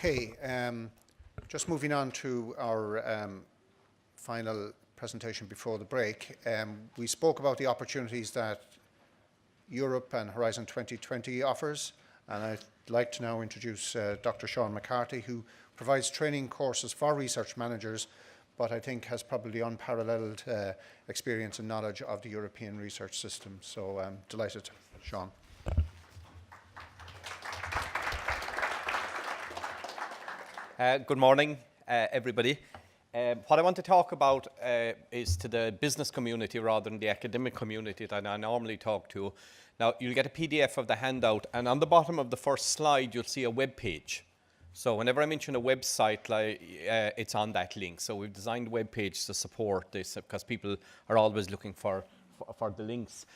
Okay, just moving on to our final presentation before the break. We spoke about the opportunities that Europe and Horizon 2020 offers, and I'd like to now introduce Dr. Sean McCarthy, who provides training courses for research managers, but I think has probably unparalleled experience and knowledge of the European research system. So I'm delighted, Sean. Good morning, everybody. What I want to talk about is to the business community rather than the academic community that I normally talk to. Now, you'll get a PDF of the handout, and on the bottom of the first slide, you'll see a web page. So whenever I mention a website, it's on that link. So we've designed web pages to support this because people are always looking for the links.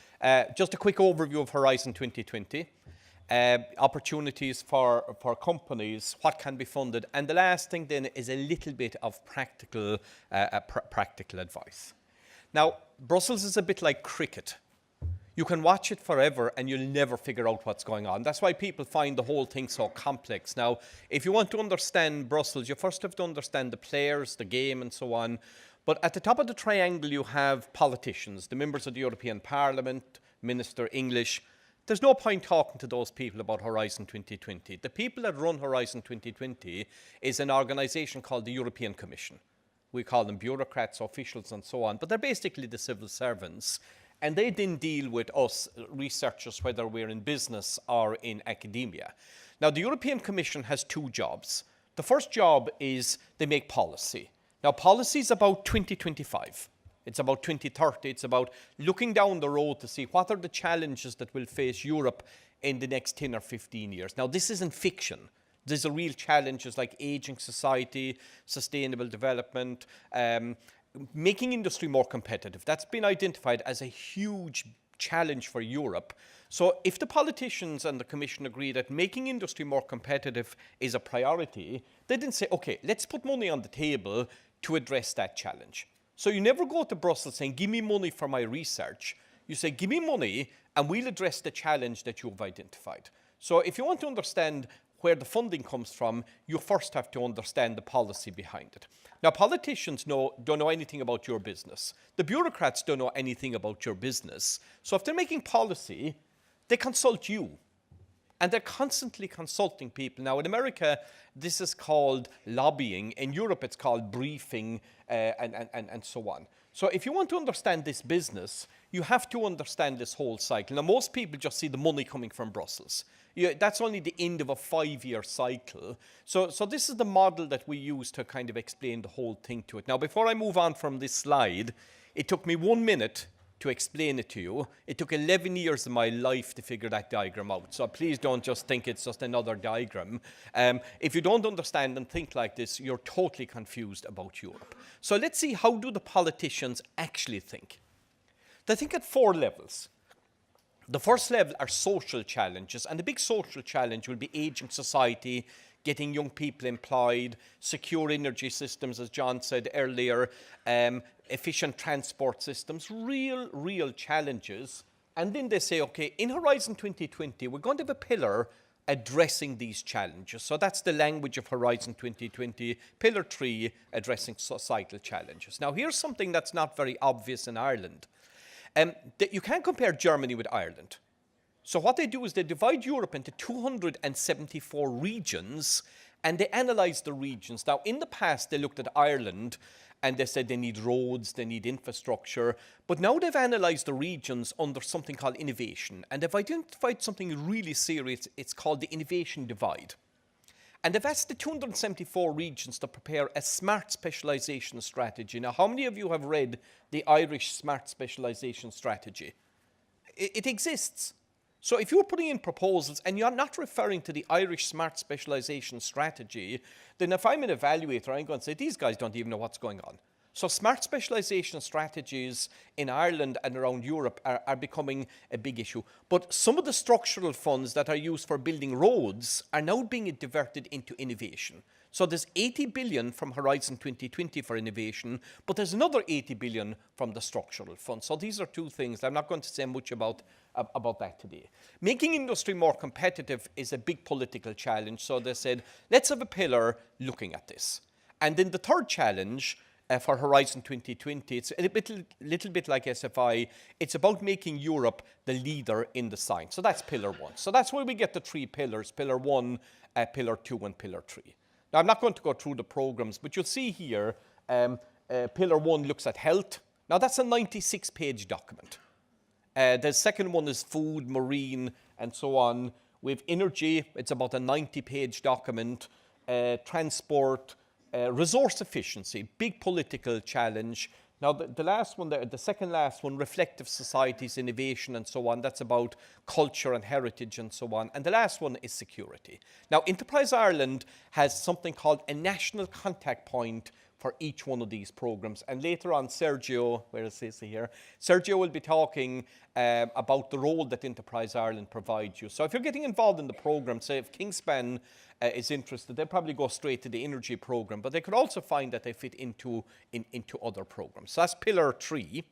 Just a quick overview of Horizon 2020. Opportunities for companies, what can be funded, and the last thing then is a little bit of practical advice. Now, Brussels is a bit like cricket. You can watch it forever and you'll never figure out what's going on. That's why people find the whole thing so complex. Now, if you want to understand Brussels, you first have to understand the players, the game, and so on. But at the top of the triangle, you have politicians, the members of the European Parliament, Minister English. There's no point talking to those people about Horizon 2020. The people that run Horizon 2020 is an organisation called the European Commission. We call them bureaucrats, officials, and so on, but they're basically the civil servants. And they then deal with us researchers, whether we're in business or in academia. Now, the European Commission has two jobs. The first job is they make policy. Now, policy is about 2025. It's about 2030. It's about looking down the road to see what are the challenges that will face Europe in the next 10 or 15 years. Now, this isn't fiction. These are real challenges like aging society, sustainable development, making industry more competitive. That's been identified as a huge challenge for Europe. So if the politicians and the Commission agree that making industry more competitive is a priority, they then say, okay, let's put money on the table to address that challenge. So you never go to Brussels saying, give me money for my research. You say, give me money and we'll address the challenge that you've identified. So if you want to understand where the funding comes from, you first have to understand the policy behind it. Now, politicians don't know anything about your business. The bureaucrats don't know anything about your business. So if they're making policy, they consult you. And they're constantly consulting people. Now, in America, this is called lobbying. In Europe, it's called briefing and so on. So if you want to understand this business, you have to understand this whole cycle. Now, most people just see the money coming from Brussels. That's only the end of a 5-year cycle. So this is the model that we use to kind of explain the whole thing to it. Now, before I move on from this slide, it took me 1 minute to explain it to you. It took 11 years of my life to figure that diagram out. So please don't just think it's just another diagram. If you don't understand and think like this, you're totally confused about Europe. So let's see, how do the politicians actually think? They think at 4 levels. The first level are social challenges, and the big social challenge will be aging society, getting young people employed, secure energy systems, as John said earlier, efficient transport systems, real challenges. And then they say, okay, in Horizon 2020, we're going to have a pillar addressing these challenges. So that's the language of Horizon 2020, Pillar 3, addressing societal challenges. Now, here's something that's not very obvious in Ireland. You can't compare Germany with Ireland. So what they do is they divide Europe into 274 regions, and they analyze the regions. Now, in the past, they looked at Ireland, and they said they need roads, they need infrastructure. But now they've analysed the regions under something called innovation. And they've identified something really serious. It's called the innovation divide. And they've asked the 274 regions to prepare a smart specialisation strategy. Now, how many of you have read the Irish smart specialisation strategy? It exists. So if you're putting in proposals and you're not referring to the Irish smart specialisation strategy, then if I'm an evaluator, I'm going to say, these guys don't even know what's going on. So smart specialisation strategies in Ireland and around Europe are becoming a big issue. But some of the structural funds that are used for building roads are now being diverted into innovation. So there's 80 billion from Horizon 2020 for innovation, but there's another 80 billion from the structural fund. So these are two things. I'm not going to say much about about that today. Making industry more competitive is a big political challenge, so they said, let's have a pillar looking at this. And then the third challenge for Horizon 2020, it's a little bit like SFI, it's about making Europe the leader in the science. So that's pillar one. So that's where we get the three pillars, pillar one, pillar two, and pillar three. Now, I'm not going to go through the programs, but you'll see here, pillar one looks at health. Now, that's a 96-page document. The second one is food, marine, and so on. With energy, it's about a 90-page document. Transport, resource efficiency, big political challenge. Now, the last one, the second last one, reflective societies, innovation, and so on. That's about culture and heritage and so on. And the last one is security. Now, Enterprise Ireland has something called a national contact point for each one of these programs. And later on, Sergio, where is this here? Sergio will be talking about the role that Enterprise Ireland provides you. So if you're getting involved in the program, say if Kingspan is interested, they'll probably go straight to the energy program, but they could also find that they fit into other programs. So that's pillar three.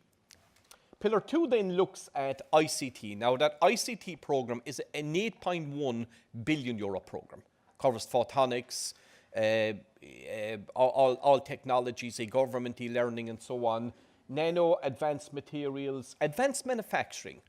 Pillar two then looks at ICT. Now that ICT program is an 8.1 billion euro program. Covers photonics, all technologies, e-government, e-learning, and so on. Nano, advanced materials, advanced manufacturing.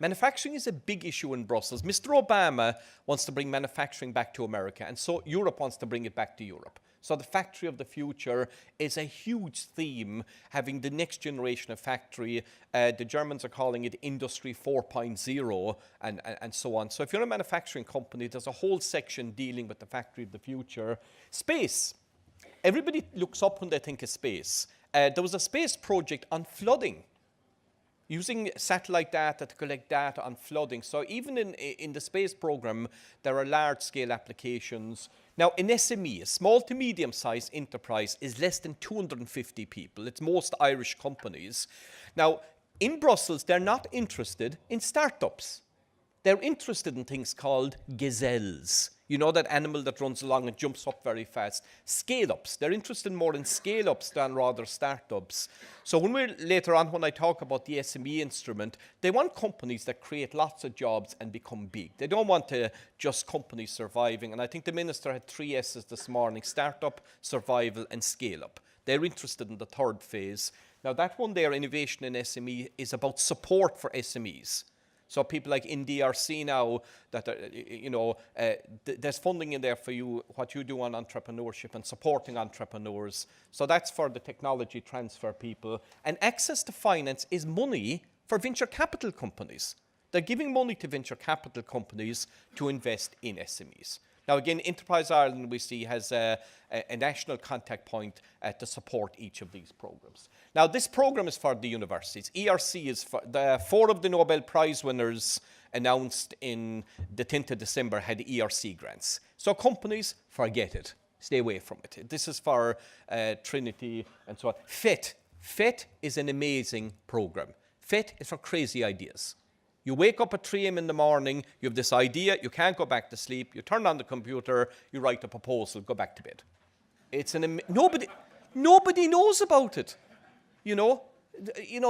Manufacturing is a big issue in Brussels. Mr. Obama wants to bring manufacturing back to America, and so Europe wants to bring it back to Europe. So the factory of the future is a huge theme, having the next generation of factory. The Germans are calling it Industry 4.0 and so on. So if you're a manufacturing company, there's a whole section dealing with the factory of the future. Space. Everybody looks up when they think of space. There was a space project on flooding, using satellite data to collect data on flooding. So even in the space program, there are large-scale applications. Now, an SME, a small to medium-sized enterprise, is less than 250 people. It's most Irish companies. Now, in Brussels, they're not interested in startups. They're interested in things called gazelles. You know, that animal that runs along and jumps up very fast. Scale-ups. They're interested more in scale-ups than rather startups. So later on, when I talk about the SME instrument, they want companies that create lots of jobs and become big. They don't want just companies surviving. And I think the minister had 3 S's this morning: startup, survival, and scale-up. They're interested in the third phase. Now, that one there, innovation in SME, is about support for SMEs. So people like in DRC now, that there's funding in there for you, what you do on entrepreneurship and supporting entrepreneurs. So that's for the technology transfer people. And access to finance is money for venture capital companies. They're giving money to venture capital companies to invest in SMEs. Now again, Enterprise Ireland, we see, has a national contact point to support each of these programs. Now this program is for the universities. ERC is for the 4 of the Nobel Prize winners announced in the 10th of December had ERC grants. So companies, forget it. Stay away from it. This is for Trinity and so on. FET is an amazing program. FET is for crazy ideas. You wake up at 3 a.m. in the morning, you have this idea, you can't go back to sleep, you turn on the computer, you write a proposal, go back to bed. It's nobody knows about it. You know,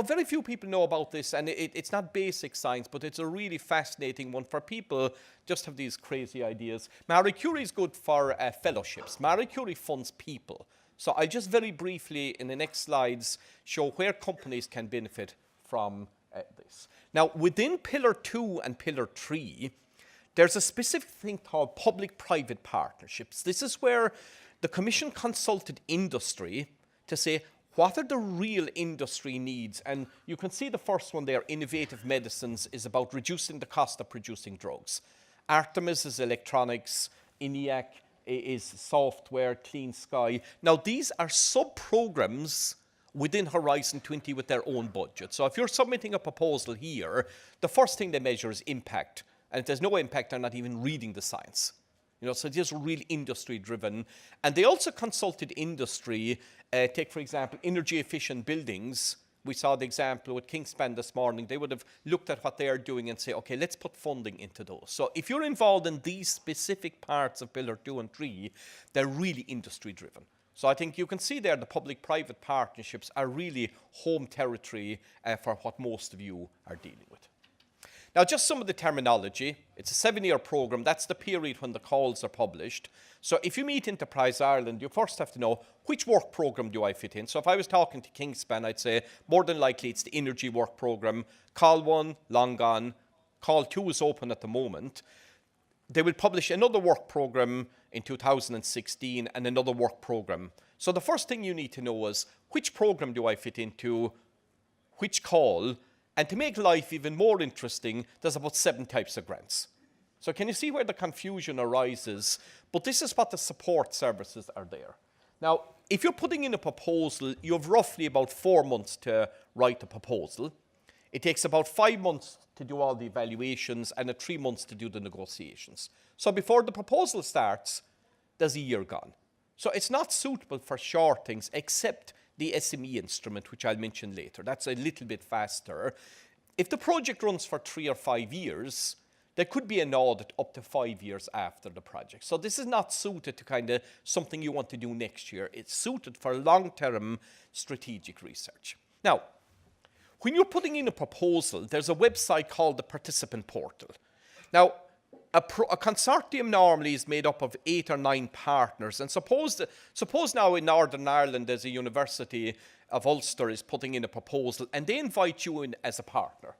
very few people know about this, and it's not basic science, but it's a really fascinating one for people just have these crazy ideas. Marie Curie is good for fellowships. Marie Curie funds people. So I'll just very briefly in the next slides show where companies can benefit from this. Now, within Pillar 2 and Pillar 3, there's a specific thing called Public-Private Partnerships. This is where the Commission consulted industry to say, what are the real industry needs? And you can see the first one there, innovative medicines, is about reducing the cost of producing drugs. Artemis is electronics, ENIAC is software, Clean Sky. Now, these are sub-programs within Horizon 20 with their own budget. So if you're submitting a proposal here, the first thing they measure is impact. And if there's no impact, they're not even reading the science. So it is really industry driven. And they also consulted industry. Take, for example, energy efficient buildings. We saw the example with Kingspan this morning. They would have looked at what they are doing and say, okay, let's put funding into those. So if you're involved in these specific parts of Pillar 2 and 3, they're really industry driven. So I think you can see there the public-private partnerships are really home territory for what most of you are dealing with. Now, just some of the terminology. It's a 7-year program. That's the period when the calls are published. So if you meet Enterprise Ireland, you first have to know which work program do I fit in. So if I was talking to Kingspan, I'd say more than likely it's the energy work program. Call 1, long gone. Call 2 is open at the moment. They will publish another work program in 2016 and another work program. So the first thing you need to know is which program do I fit into, which call, and to make life even more interesting, there's about 7 types of grants. So can you see where the confusion arises? But this is what the support services are there. Now, if you're putting in a proposal, you have roughly about 4 months to write the proposal. It takes about 5 months to do all the evaluations and 3 months to do the negotiations. So before the proposal starts, there's a year gone. So it's not suitable for short things except the SME instrument, which I'll mention later. That's a little bit faster. If the project runs for 3 or 5 years, there could be an audit up to 5 years after the project. So this is not suited to kind of something you want to do next year. It's suited for long-term strategic research. Now, when you're putting in a proposal, there's a website called the Participant Portal. Now, a consortium normally is made up of 8 or 9 partners. And suppose now in Northern Ireland there's a University of Ulster is putting in a proposal and they invite you in as a partner.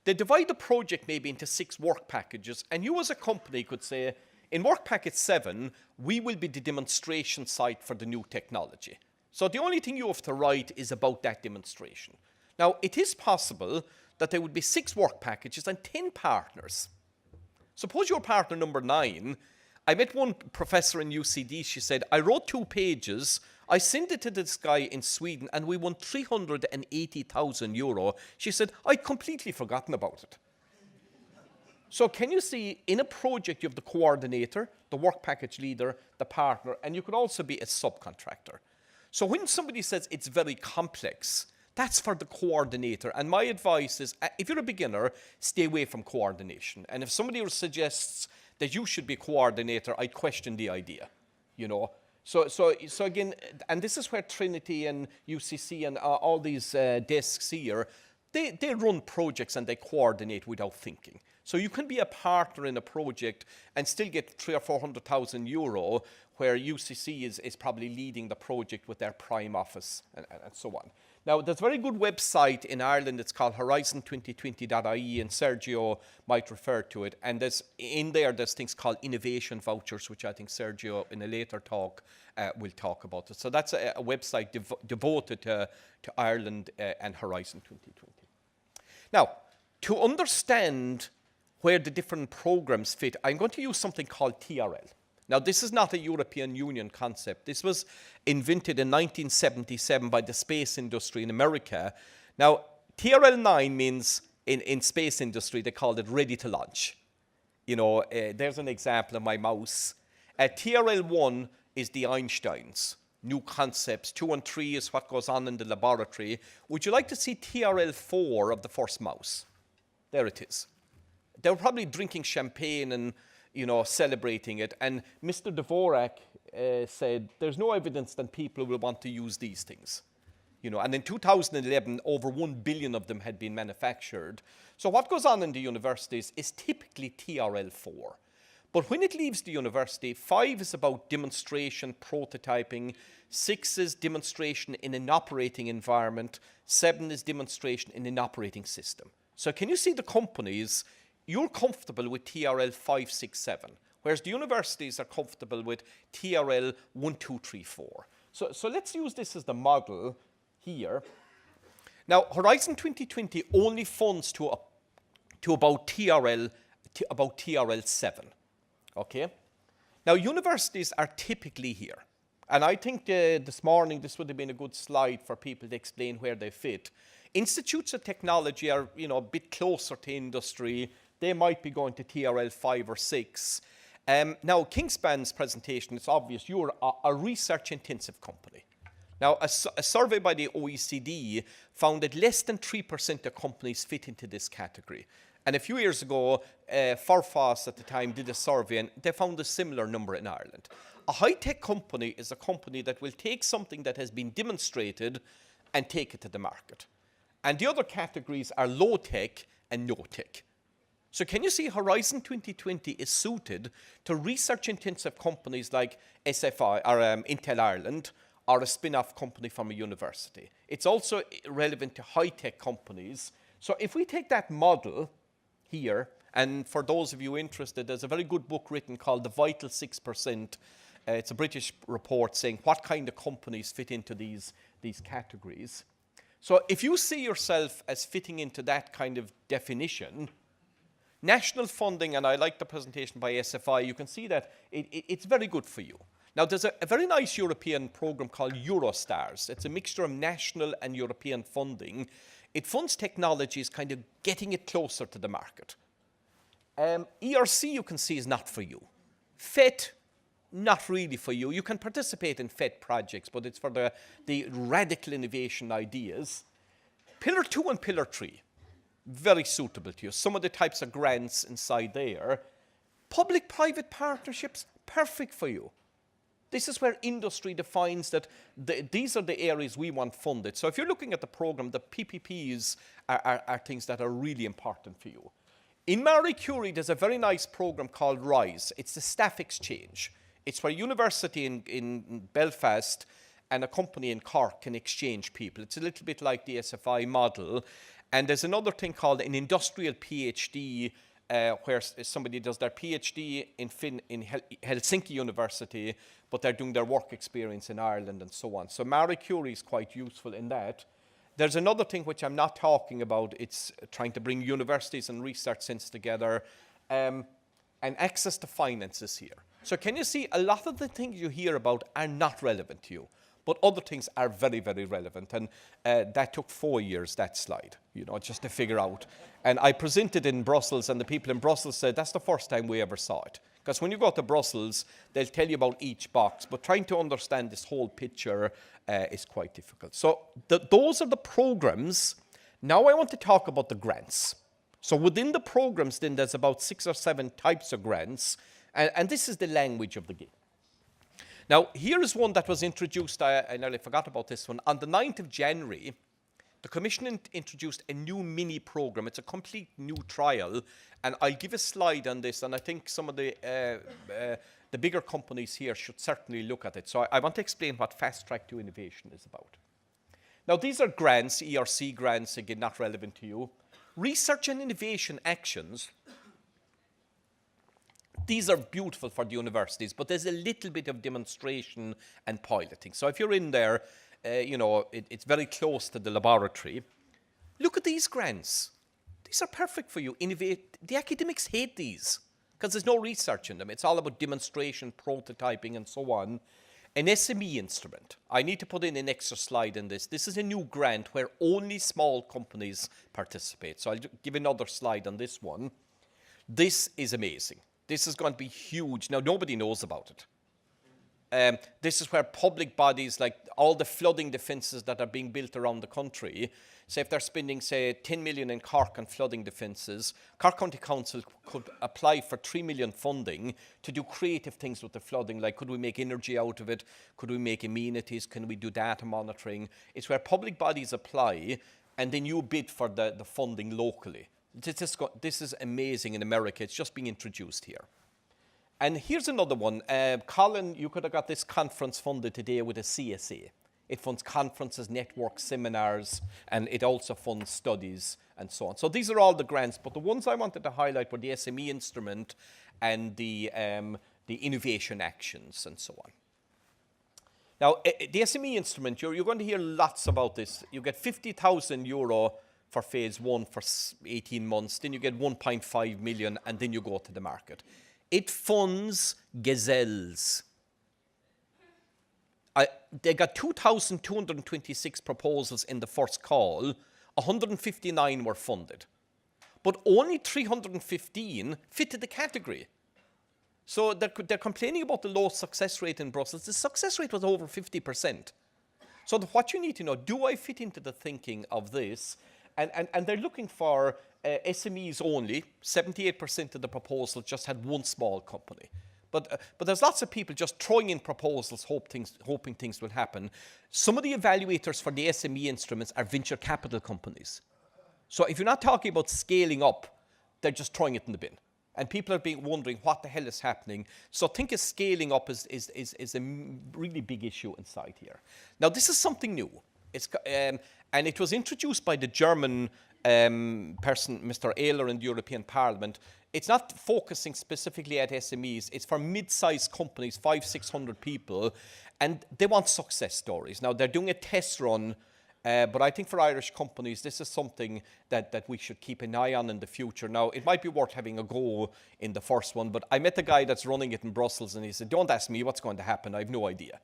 They divide the project maybe into 6 work packages, and you as a company could say, in work package 7, we will be the demonstration site for the new technology. So the only thing you have to write is about that demonstration. Now, it is possible that there would be 6 work packages and 10 partners. Suppose you're partner number 9. I met one professor in UCD. She said, I wrote 2 pages. I sent it to this guy in Sweden and we won 380,000 euro. She said, I'd completely forgotten about it. So can you see, in a project, you have the coordinator, the work package leader, the partner, and you could also be a subcontractor. So when somebody says it's very complex, that's for the coordinator. And my advice is, if you're a beginner, stay away from coordination. And if somebody suggests that you should be a coordinator, I'd question the idea, you know. So again, and this is where Trinity and UCC and all these desks here, they run projects and they coordinate without thinking. So you can be a partner in a project and still get 300,000 or 400,000 euro, where UCC is probably leading the project with their prime office and so on. Now, there's a very good website in Ireland. It's called horizon2020.ie, and Sergio might refer to it. And there's things called innovation vouchers, which I think Sergio, in a later talk, will talk about it. So that's a website devoted to Ireland and Horizon 2020. Now, to understand where the different programs fit, I'm going to use something called TRL. Now, this is not a European Union concept. This was invented in 1977 by the space industry in America. Now, TRL 9 means, in space industry, they called it ready to launch. You know, there's an example of my mouse. TRL 1 is the Einsteins, new concepts. 2 and 3 is what goes on in the laboratory. Would you like to see TRL 4 of the first mouse? There it is. They were probably drinking champagne and, you know, celebrating it. And Mr. Dvorak said, there's no evidence that people will want to use these things. You know, and in 2011, over 1 billion of them had been manufactured. So what goes on in the universities is typically TRL 4. But when it leaves the university, 5 is about demonstration, prototyping. 6 is demonstration in an operating environment. 7 is demonstration in an operating system. So can you see the companies? You're comfortable with TRL 5, 6, 7, whereas the universities are comfortable with TRL 1, 2, 3, 4. So let's use this as the model here. Now, Horizon 2020 only funds to about TRL 7. Okay? Now, universities are typically here. And I think this morning this would have been a good slide for people to explain where they fit. Institutes of technology are, you know, a bit closer to industry. They might be going to TRL 5 or 6. Now, Kingspan's presentation, it's obvious you're a research-intensive company. Now, a survey by the OECD found that less than 3% of companies fit into this category. And a few years ago, Forfos at the time did a survey, and they found a similar number in Ireland. A high-tech company is a company that will take something that has been demonstrated and take it to the market. And the other categories are low-tech and no-tech. So can you see Horizon 2020 is suited to research-intensive companies like SFI or Intel Ireland, or a spin-off company from a university. It's also relevant to high-tech companies. So if we take that model here, and for those of you interested, there's a very good book written called The Vital 6%. It's a British report saying what kind of companies fit into these categories. So if you see yourself as fitting into that kind of definition, national funding, and I like the presentation by SFI, you can see that it's very good for you. Now, there's a very nice European program called Eurostars. It's a mixture of national and European funding. It funds technologies, kind of getting it closer to the market. ERC, you can see, is not for you. FET, not really for you. You can participate in FET projects, but it's for the radical innovation ideas. Pillar 2 and Pillar 3, very suitable to you. Some of the types of grants inside there. Public-private partnerships, perfect for you. This is where industry defines that these are the areas we want funded. So if you're looking at the program, the PPPs are things that are really important for you. In Marie Curie, there's a very nice program called RISE. It's the staff exchange. It's where a university in Belfast and a company in Cork can exchange people. It's a little bit like the SFI model. And there's another thing called an industrial PhD, where somebody does their PhD in Helsinki University, but they're doing their work experience in Ireland and so on. So Marie Curie is quite useful in that. There's another thing which I'm not talking about. It's trying to bring universities and research centres together, and access to finances here. So can you see a lot of the things you hear about are not relevant to you, but other things are very, very relevant. And that took 4 years, that slide, just to figure out. And I presented in Brussels, and the people in Brussels said, that's the first time we ever saw it. Because when you go to Brussels, they'll tell you about each box, but trying to understand this whole picture is quite difficult. So those are the programs. Now I want to talk about the grants. So within the programs, then there's about 6 or 7 types of grants, and this is the language of the game. Now, here is one that was introduced, I nearly forgot about this one. On the 9th of January, the Commission introduced a new mini program. It's a complete new trial, and I'll give a slide on this, and I think some of the bigger companies here should certainly look at it. So I want to explain what Fast Track to Innovation is about. Now, these are grants, ERC grants, again, not relevant to you. Research and innovation actions. These are beautiful for the universities, but there's a little bit of demonstration and piloting. So if you're in there, it's very close to the laboratory. Look at these grants. These are perfect for you. Innovate. The academics hate these because there's no research in them. It's all about demonstration, prototyping, and so on. An SME instrument. I need to put in an extra slide in this. This is a new grant where only small companies participate. So I'll give another slide on this one. This is amazing. This is going to be huge. Now, nobody knows about it. This is where public bodies, like all the flooding defences that are being built around the country, say if they're spending, say, 10 million in Cork on flooding defences, Cork County Council could apply for 3 million funding to do creative things with the flooding, like could we make energy out of it, could we make amenities, can we do data monitoring. It's where public bodies apply and then you bid for the funding locally. This is amazing in America. It's just being introduced here. And here's another one. Colin, you could have got this conference funded today with a CSA. It funds conferences, networks, seminars, and it also funds studies and so on. So these are all the grants, but the ones I wanted to highlight were the SME Instrument and the innovation actions and so on. Now, the SME Instrument, you're going to hear lots about this. You get €50,000 for phase 1 for 18 months, then you get 1.5 million, and then you go to the market. It funds gazelles. They got 2,226 proposals in the first call, 159 were funded. But only 315 fitted the category. So they're complaining about the low success rate in Brussels. The success rate was over 50%. So what you need to know, do I fit into the thinking of this? And they're looking for SMEs only. 78% of the proposals just had one small company. But there's lots of people just throwing in proposals, hoping things will happen. Some of the evaluators for the SME instruments are venture capital companies. So if you're not talking about scaling up, they're just throwing it in the bin. And people are wondering what the hell is happening. So I think scaling up is a really big issue inside here. Now, this is something new. And it was introduced by the German person, Mr. Ehler, in the European Parliament. It's not focusing specifically at SMEs. It's for mid-sized companies, 500-600 people, and they want success stories. Now, they're doing a test run, but I think for Irish companies, this is something that we should keep an eye on in the future. Now, it might be worth having a go in the first one, but I met the guy that's running it in Brussels, and he said, don't ask me what's going to happen. I have no idea.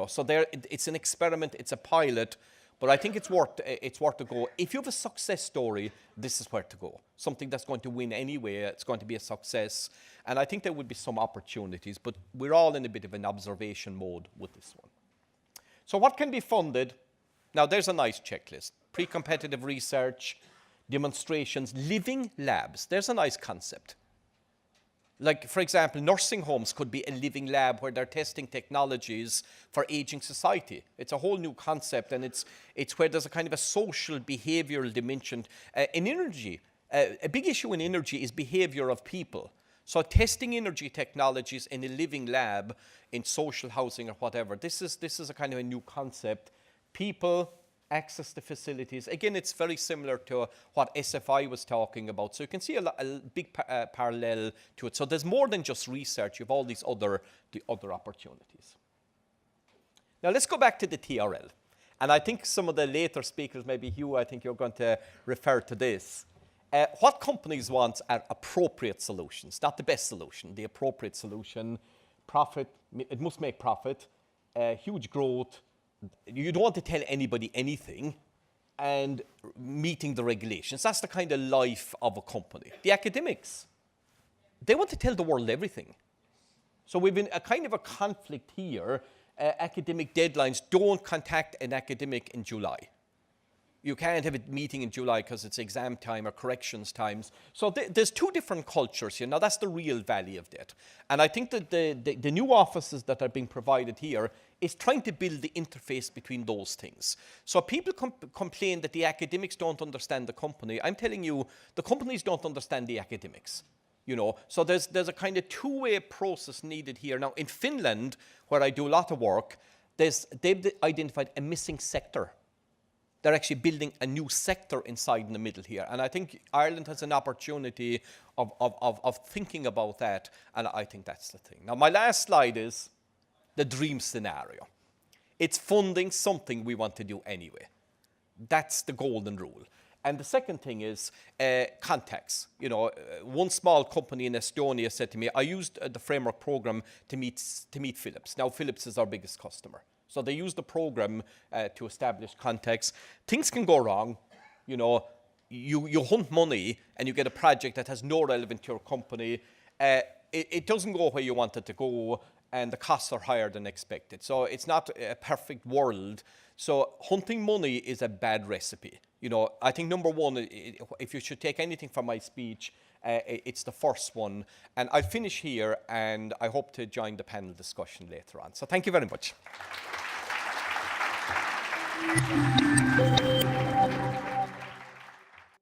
So it's an experiment, it's a pilot, but I think it's worth a go. If you have a success story, this is where to go. Something that's going to win anyway, it's going to be a success. And I think there would be some opportunities, but we're all in a bit of an observation mode with this one. So what can be funded? Now, there's a nice checklist. Pre-competitive research, demonstrations, living labs. There's a nice concept. Like, for example, nursing homes could be a living lab where they're testing technologies for aging society. It's a whole new concept, and it's where there's a kind of a social behavioral dimension. In energy, a big issue in energy is behavior of people. So testing energy technologies in a living lab in social housing or whatever, this is a kind of a new concept. People, access to facilities. Again, it's very similar to what SFI was talking about. So you can see a big parallel to it. So there's more than just research. You have all these other opportunities. Now let's go back to the TRL. And I think some of the later speakers, maybe Hugh, I think you're going to refer to this. What companies want are appropriate solutions, not the best solution, the appropriate solution. Profit, it must make profit, huge growth. You don't want to tell anybody anything, and meeting the regulations. That's the kind of life of a company. The academics, they want to tell the world everything. So we've been a kind of a conflict here. Academic deadlines, don't contact an academic in July. You can't have a meeting in July because it's exam time or corrections times. So there's two different cultures here. Now, that's the real value of that. And I think that the new offices that are being provided here is trying to build the interface between those things. So people complain that the academics don't understand the company. I'm telling you, the companies don't understand the academics. So there's a kind of two-way process needed here. Now, in Finland, where I do a lot of work, they've identified a missing sector. They're actually building a new sector inside in the middle here. And I think Ireland has an opportunity of thinking about that, and I think that's the thing. Now, my last slide is the dream scenario. It's funding something we want to do anyway. That's the golden rule. And the second thing is contacts. One small company in Estonia said to me, I used the framework program to meet Philips. Now, Philips is our biggest customer. So they use the program to establish contacts. Things can go wrong. You hunt money and you get a project that has no relevance to your company. It doesn't go where you want it to go, and the costs are higher than expected. So it's not a perfect world. So hunting money is a bad recipe. I think number one, if you should take anything from my speech, it's the first one. And I'll finish here, and I hope to join the panel discussion later on. So thank you very much.